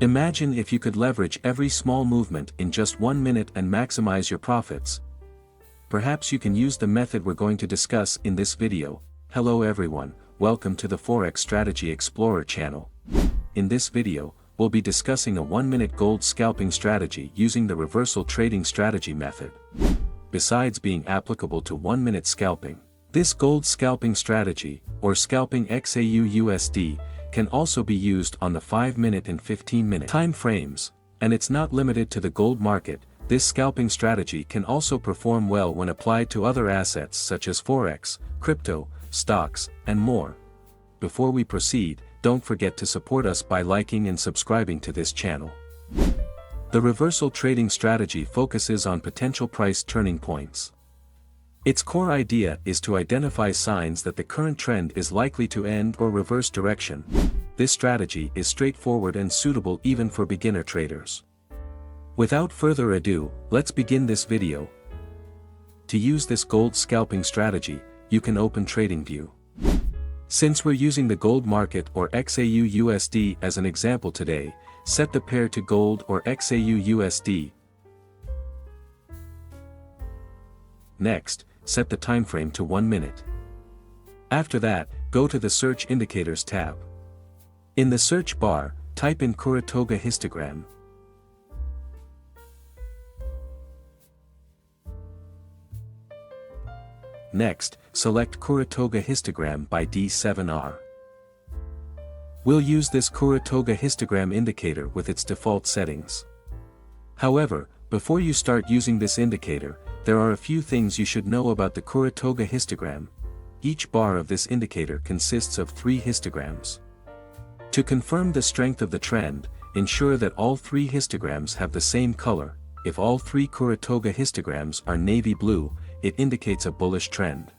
Imagine if you could leverage every small movement in just 1 minute and maximize your profits. Perhaps you can use the method we're going to discuss in this video. Hello everyone, welcome to the Forex Strategy Explorer channel. In this video, we'll be discussing a 1-minute gold scalping strategy using the reversal trading strategy method. Besides being applicable to 1-minute scalping, this gold scalping strategy, or scalping xauusd, can also be used on the 5-minute and 15-minute time frames, and it's not limited to the gold market. This scalping strategy can also perform well when applied to other assets such as Forex, crypto, stocks, and more. Before we proceed, don't forget to support us by liking and subscribing to this channel. The reversal trading strategy focuses on potential price turning points. Its core idea is to identify signs that the current trend is likely to end or reverse direction. This strategy is straightforward and suitable even for beginner traders. Without further ado, let's begin this video. To use this gold scalping strategy, you can open Tradingview. Since we're using the gold market or xauusd as an example today, set the pair to gold or xauusd. Next, set the time frame to 1 minute. After that, go to the Search Indicators tab. In the search bar, type in Kurutoga Histogram. Next, select Kurutoga Histogram by D7R. We'll use this Kurutoga Histogram indicator with its default settings. However, before you start using this indicator, there are a few things you should know about the Kurutoga histogram. Each bar of this indicator consists of 3 histograms. To confirm the strength of the trend, ensure that all 3 histograms have the same color. If all 3 Kurutoga histograms are navy blue, it indicates a bullish trend.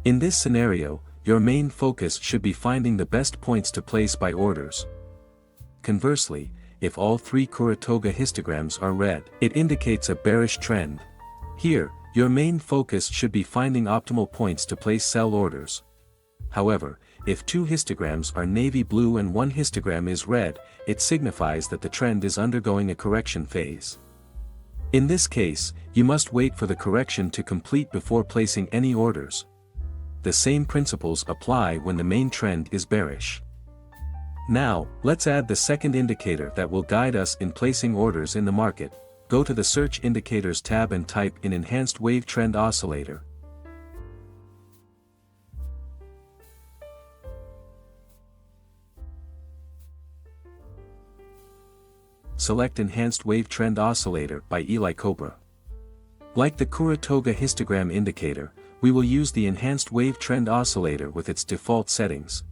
In this scenario, your main focus should be finding the best points to place buy orders. Conversely, if all 3 Kurutoga histograms are red, it indicates a bearish trend. Here, your main focus should be finding optimal points to place sell orders. However, if 2 histograms are navy blue and 1 histogram is red, it signifies that the trend is undergoing a correction phase. In this case, you must wait for the correction to complete before placing any orders. The same principles apply when the main trend is bearish. Now, let's add the second indicator that will guide us in placing orders in the market. Go to the Search Indicators tab and type in Enhanced Wavetrend Oscillator. Select Enhanced Wavetrend Oscillator by Eli Cobra. Like the Kurutoga histogram indicator, we will use the Enhanced Wavetrend Oscillator with its default settings.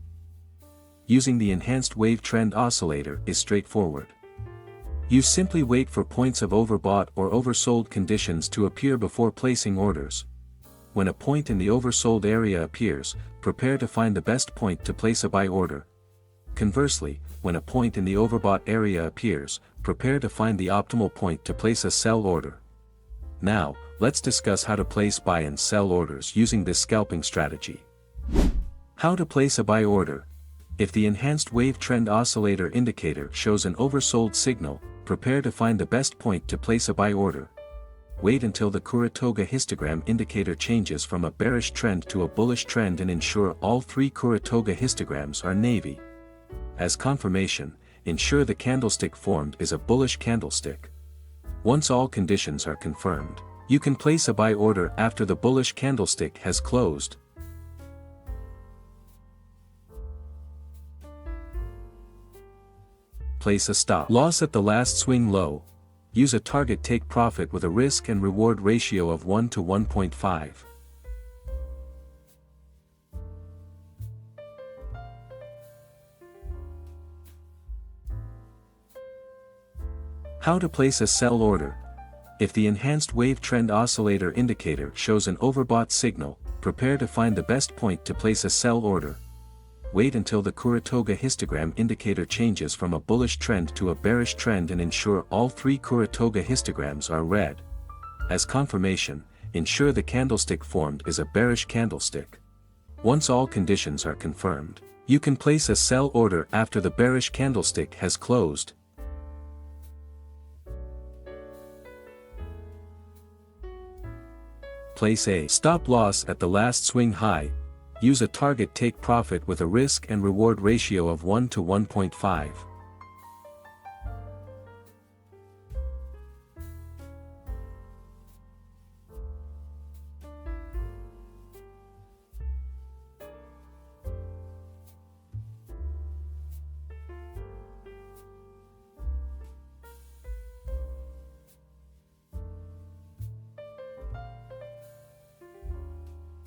Using the Enhanced Wavetrend Oscillator is straightforward. You simply wait for points of overbought or oversold conditions to appear before placing orders. When a point in the oversold area appears, prepare to find the best point to place a buy order. Conversely, when a point in the overbought area appears, prepare to find the optimal point to place a sell order. Now, let's discuss how to place buy and sell orders using this scalping strategy. How to place a buy order. If the Enhanced Wavetrend Oscillator indicator shows an oversold signal, prepare to find the best point to place a buy order. Wait until the Kurutoga histogram indicator changes from a bearish trend to a bullish trend and ensure all 3 Kurutoga histograms are navy. As confirmation, ensure the candlestick formed is a bullish candlestick. Once all conditions are confirmed, you can place a buy order after the bullish candlestick has closed. Place a stop loss at the last swing low. Use a target take profit with a risk and reward ratio of 1 to 1.5. How to place a sell order. If the Enhanced Wavetrend Oscillator indicator shows an overbought signal, prepare to find the best point to place a sell order. Wait until the Kurutoga histogram indicator changes from a bullish trend to a bearish trend and ensure all 3 Kurutoga histograms are red. As confirmation, ensure the candlestick formed is a bearish candlestick. Once all conditions are confirmed, you can place a sell order after the bearish candlestick has closed. Place a stop loss at the last swing high. Use a target take profit with a risk and reward ratio of 1 to 1.5.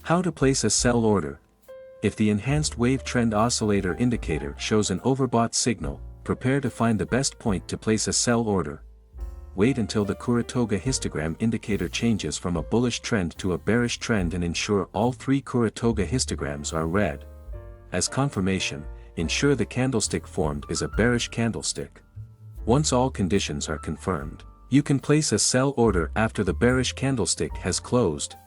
How to place a sell order. If the Enhanced Wavetrend Oscillator indicator shows an overbought signal, prepare to find the best point to place a sell order. Wait until the Kurutoga Histogram indicator changes from a bullish trend to a bearish trend and ensure all three Kurutoga histograms are red. As confirmation, ensure the candlestick formed is a bearish candlestick. Once all conditions are confirmed, you can place a sell order after the bearish candlestick has closed.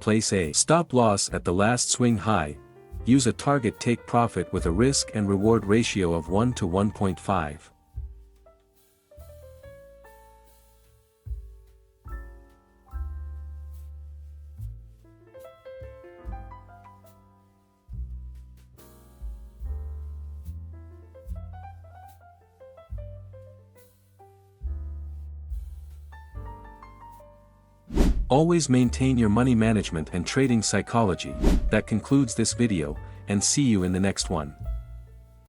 Place a stop loss at the last swing high. Use a target take profit with a risk and reward ratio of 1 to 1.5. Always maintain your money management and trading psychology. That concludes this video, and see you in the next one.